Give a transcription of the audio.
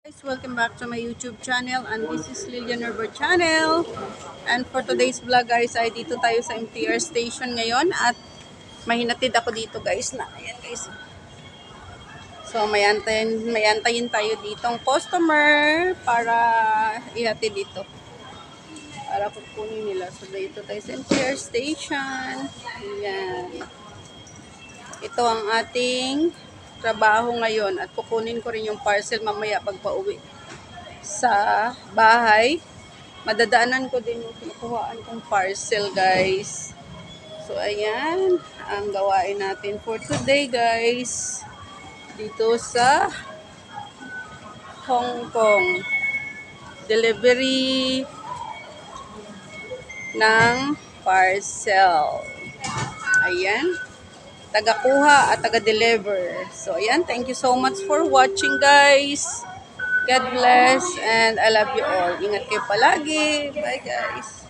Guys, welcome back to my YouTube channel, and this is Lilian Nerber channel. And for today's vlog guys ay dito tayo sa MTR station ngayon at mahinatid ako dito guys na. Ayan guys. So may antayin tayo ditong customer para ihatid dito. Para kukunin nila. So dito tayo sa MTR station. Ayan. Ito ang ating trabaho ngayon at kukunin ko rin yung parcel mamaya pag pauwi sa bahay. Madadaanan ko din yung kinukuhaan kong parcel guys. So ayan ang gawain natin for today guys dito sa Hong Kong. Delivery ng parcel. Ayan. Taga-kuha at taga-deliver. So, ayan. Thank you so much for watching, guys. God bless and I love you all. Ingat kayo palagi. Bye, guys.